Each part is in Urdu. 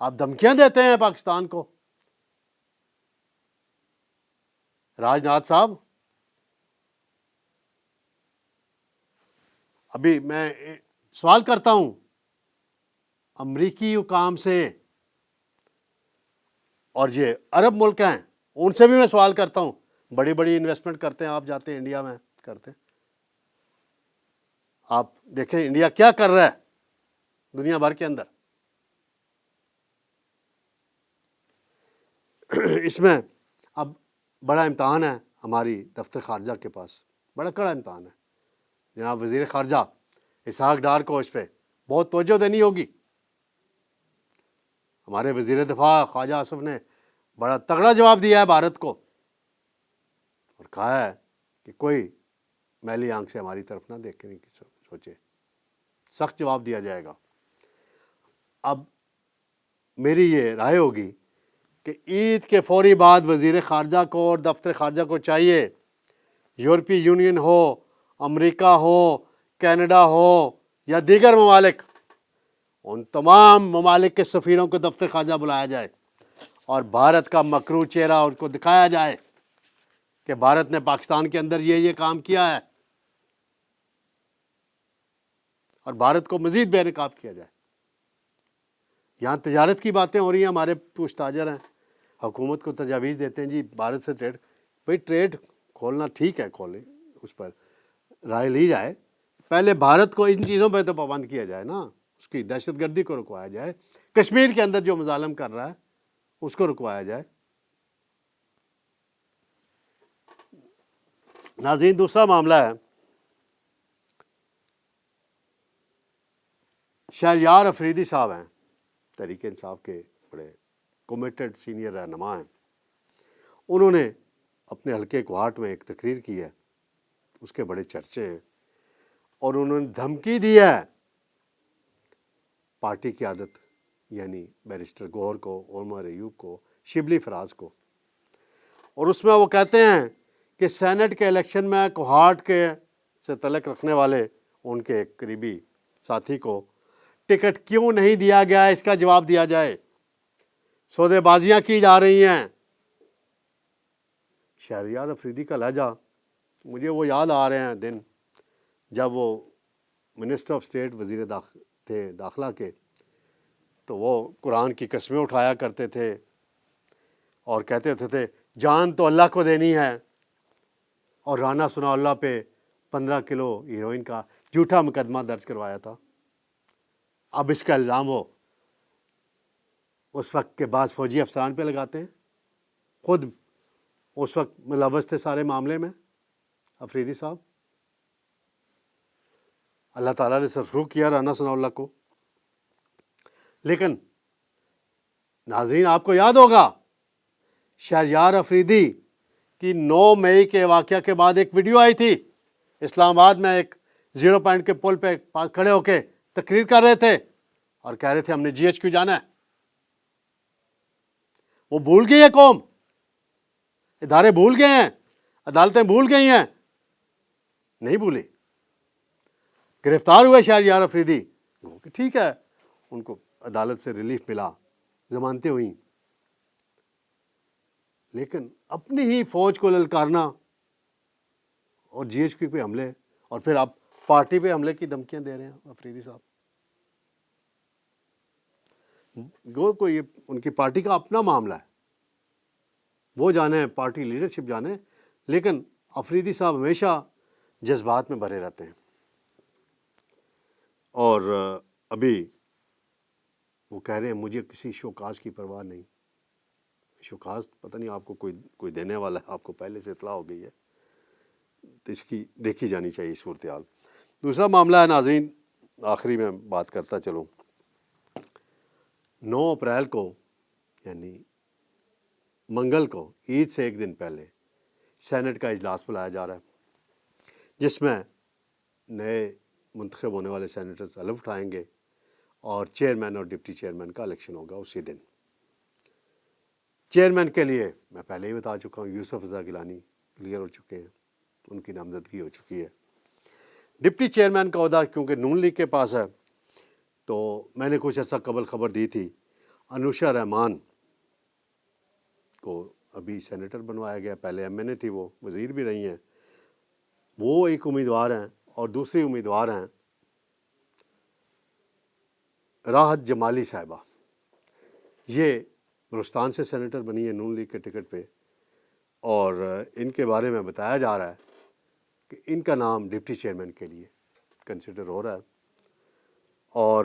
آپ دھمکیاں دیتے ہیں پاکستان کو. راج ناتھ صاحب، ابھی میں سوال کرتا ہوں امریکی حکام سے، اور یہ عرب ملک ہیں ان سے بھی میں سوال کرتا ہوں. بڑی بڑی انویسٹمنٹ کرتے ہیں، آپ جاتے ہیں انڈیا میں کرتے ہیں، آپ دیکھیں انڈیا کیا کر رہا ہے دنیا بھر کے اندر. اس میں اب بڑا امتحان ہے ہماری دفتر خارجہ کے پاس، بڑا کڑا امتحان ہے. جناب وزیر خارجہ اسحاق ڈار کو اس پہ بہت توجہ دینی ہوگی. ہمارے وزیر دفاع خواجہ آصف نے بڑا تگڑا جواب دیا ہے بھارت کو، اور کہا ہے کہ کوئی میلی آنکھ سے ہماری طرف نہ دیکھنے کی سوچے، سخت جواب دیا جائے گا. اب میری یہ رائے ہوگی کہ عید کے فوری بعد وزیر خارجہ کو اور دفتر خارجہ کو چاہیے، یورپی یونین ہو، امریکہ ہو، کینیڈا ہو یا دیگر ممالک، ان تمام ممالک کے سفیروں کو دفتر خارجہ بلایا جائے اور بھارت کا مکروہ چہرہ ان کو دکھایا جائے کہ بھارت نے پاکستان کے اندر یہ کام کیا ہے، اور بھارت کو مزید بے نقاب کیا جائے. یہاں تجارت کی باتیں ہو رہی ہیں، ہمارے کچھ تاجر ہیں حکومت کو تجاویز دیتے ہیں جی بھارت سے ٹریڈ. بھئی ٹریڈ کھولنا ٹھیک ہے، کھولیں، اس پر رائے لی جائے. پہلے بھارت کو ان چیزوں پہ تو پابند کیا جائے نا، اس کی دہشت گردی کو رکوایا جائے، کشمیر کے اندر جو مظالم کر رہا ہے اس کو رکوایا جائے. ناظرین دوسرا معاملہ ہے شہریار افریدی صاحب ہیں، تحریک انصاف کے بڑے کمیٹڈ سینئر رہنما ہیں. انہوں نے اپنے حلقے کوہاٹ میں ایک تقریر کی ہے، اس کے بڑے چرچے ہیں، اور انہوں نے دھمکی دی ہے پارٹی قیادت یعنی بیرسٹر گوہر کو، عمر ایوب کو، شبلی فراز کو. اور اس میں وہ کہتے ہیں کہ سینٹ کے الیکشن میں کوہاٹ کے سے تعلق رکھنے والے ان کے ایک قریبی ساتھی کو ٹکٹ کیوں نہیں دیا گیا، اس کا جواب دیا جائے. سودے بازیاں کی جا رہی ہیں. شہریار افریدی کا لہجہ مجھے وہ یاد آ رہے ہیں دن جب وہ منسٹر آف اسٹیٹ وزیر تھے داخلہ کے، تو وہ قرآن کی قسمیں اٹھایا کرتے تھے اور کہتے تھے جان تو اللہ کو دینی ہے، اور رانا ثناء اللہ پہ 15 کلو ہیروئن کا جھوٹا مقدمہ درج کروایا تھا. اب اس کا الزام وہ اس وقت کے بعض فوجی افسران پہ لگاتے ہیں، خود اس وقت ملوث تھے سارے معاملے میں افریدی صاحب. اللہ تعالیٰ نے سرسلوک کیا رانا ثناء اللہ کو. لیکن ناظرین آپ کو یاد ہوگا شہریار افریدی کی 9 مئی کے واقعہ کے بعد ایک ویڈیو آئی تھی، اسلام آباد میں ایک 0 پوائنٹ کے پل پہ پاس کھڑے ہو کے تقریر کر رہے تھے اور کہہ رہے تھے ہم نے GHQ جانا ہے. وہ بھول گئی ہے قوم، ادارے بھول گئے ہیں، عدالتیں بھول گئی ہیں؟ نہیں بھولی. گرفتار ہوئے شہریار افریدی، کہ ٹھیک ہے ان کو عدالت سے ریلیف ملا، ضمانتیں ہوئیں، لیکن اپنی ہی فوج کو للکارنا اور GHQ پہ حملے، اور پھر آپ پارٹی پہ حملے کی دھمکیاں دے رہے ہیں افریدی صاحب. گو کو یہ ان کی پارٹی کا اپنا معاملہ ہے، وہ جانے، پارٹی لیڈرشپ جانے، لیکن افریدی صاحب ہمیشہ جذبات میں بھرے رہتے ہیں. اور ابھی وہ کہہ رہے ہیں مجھے کسی شوکاز کی پرواہ نہیں. شوکاز پتہ نہیں آپ کو کوئی دینے والا ہے، آپ کو پہلے سے اطلاع ہو گئی ہے، تو اس کی دیکھی جانی چاہیے صورتحال. دوسرا معاملہ ہے ناظرین، آخری میں بات کرتا چلوں. 9 اپریل کو یعنی منگل کو عید سے ایک دن پہلے سینٹ کا اجلاس بلایا جا رہا ہے، جس میں نئے منتخب ہونے والے سینیٹرز حلف اٹھائیں گے اور چیئرمین اور ڈپٹی چیئرمین کا الیکشن ہوگا اسی دن. چیئرمین کے لیے میں پہلے ہی بتا چکا ہوں، یوسف رضا گیلانی کلیئر ہو چکے ہیں، ان کی نامزدگی ہو چکی ہے. ڈپٹی چیئرمین کا عہدہ کیونکہ نون لیگ کے پاس ہے، تو میں نے کچھ عرصہ قبل خبر دی تھی انوشا رحمان کو ابھی سینیٹر بنوایا گیا، پہلے ایم این اے تھی، وہ وزیر بھی رہی ہیں، وہ ایک امیدوار ہیں، اور دوسری امیدوار ہیں راحت جمالی صاحبہ، یہ بلوچستان سے سینیٹر بنی ہے نون لیگ کے ٹکٹ پہ، اور ان کے بارے میں بتایا جا رہا ہے کہ ان کا نام ڈپٹی چیئرمین کے لیے کنسیڈر ہو رہا ہے۔ اور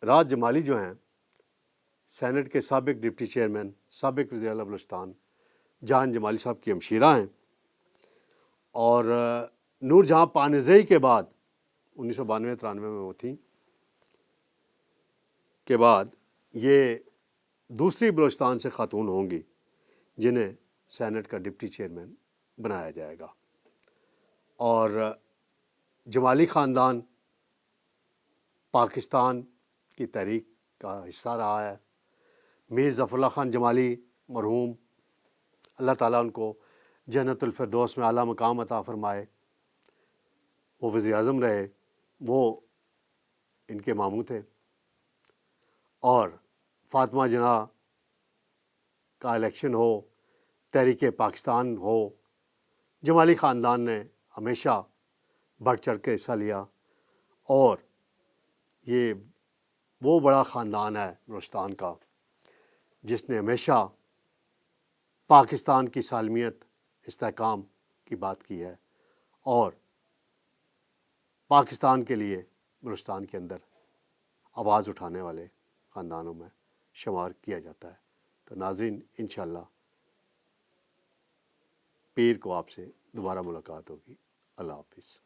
راحت جمالی جو ہیں سینٹ کے سابق ڈپٹی چیئرمین، سابق وزیر اعلیٰ بلوچستان جہان جمالی صاحب کی ہمشیرہ ہیں، اور نور جہاں پانیزئی کے بعد 1992-93 میں وہ تھیں، کے بعد یہ دوسری بلوچستان سے خاتون ہوں گی جنہیں سینٹ کا ڈپٹی چیئرمین بنایا جائے گا۔ اور جمالی خاندان پاکستان کی تحریک کا حصہ رہا ہے۔ میر ظفر اللہ خان جمالی مرحوم، اللہ تعالیٰ ان کو جنت الفردوس میں اعلیٰ مقام عطا فرمائے، وہ وزیر اعظم رہے، وہ ان کے ماموں تھے۔ اور فاطمہ جناح کا الیکشن ہو، تحریک پاکستان ہو، جمالی خاندان نے ہمیشہ بڑھ چڑھ کے حصہ لیا، اور یہ وہ بڑا خاندان ہے بلوچستان کا جس نے ہمیشہ پاکستان کی سالمیت، استحکام کی بات کی ہے، اور پاکستان کے لیے بلوچستان کے اندر آواز اٹھانے والے خاندانوں میں شمار کیا جاتا ہے۔ تو ناظرین، انشاءاللہ پیر کو آپ سے دوبارہ ملاقات ہوگی۔ اللہ حافظ۔